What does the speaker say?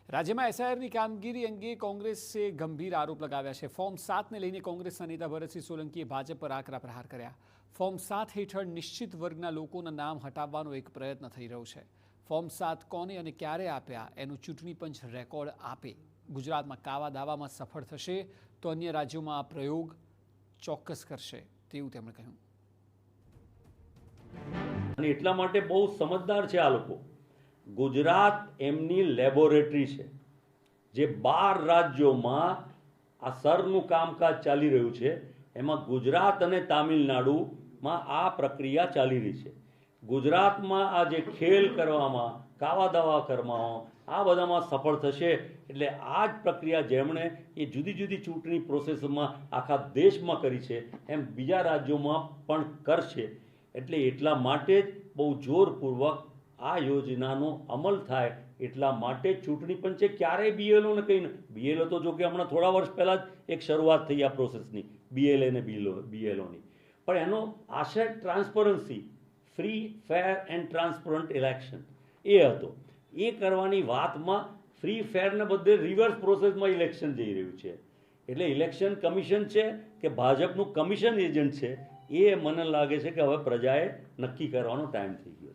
રાજ્યમાં એસઆઈઆરની કામગીરી અંગે કોંગ્રેસે ગંભીર આરોપ લગાવ્યા છે। ફોર્મ 7ને લઈને કોંગ્રેસના નેતા ભરતસિંહ સોલંકીએ ભાજપ પર આકરા પ્રહાર કર્યા। ફોર્મ 7 હેઠળ નિશ્ચિત વર્ગના લોકોના નામ હટાવવાનો એક પ્રયત્ન થઈ રહ્યો છે। ફોર્મ 7 કોને અને ક્યારે આપ્યા એનું ચૂંટણી પંચ રેકોર્ડ આપે। ગુજરાતમાં કાવા દાવામાં સફળ થશે તો અન્ય રાજ્યોમાં આ પ્રયોગ ચોક્કસ કરશે તેવું તેમણે કહ્યું। અને એટલા માટે બહુ સમજદાર છે આ લોકો। ગુજરાત એમની લેબોરેટરી છે, જે 12 રાજ્યોમાં આ સરનું કામકાજ ચાલી રહ્યું છે, એમાં ગુજરાત અને તામિલનાડુમાં આ પ્રક્રિયા ચાલી રહી છે। ગુજરાતમાં આ જે ખેલ કરવામાં, કાવા દાવા કરવામાં, આ બધામાં સફળ થશે એટલે આ જ પ્રક્રિયા જેમણે એ જુદી જુદી ચૂંટણી પ્રોસેસમાં આખા દેશમાં કરી છે એમ બીજા રાજ્યોમાં પણ કરશે। એટલે એટલા માટે જ બહુ જોરપૂર્વક આ યોજનાનો અમલ થાય એટલા માટે ચૂંટણી પંચે ક્યારેય બીએલઓને કહીને, બીએલઓ તો જો કે હમણાં થોડા વર્ષ પહેલાં જ એક શરૂઆત થઈ આ પ્રોસેસની બીએલએ અને બીએલઓની, પણ એનો આશય transparency, free fair and transparent election એ હતો। એ કરવાની વાતમાં ફ્રી ફેરને બદલે રિવર્સ પ્રોસેસમાં ઇલેક્શન જઈ રહ્યું છે। એટલે ઇલેક્શન કમિશન છે કે ભાજપનું કમિશન એજન્ટ છે, એ મને લાગે છે કે હવે પ્રજાએ નક્કી કરવાનો ટાઈમ થઈ ગયો।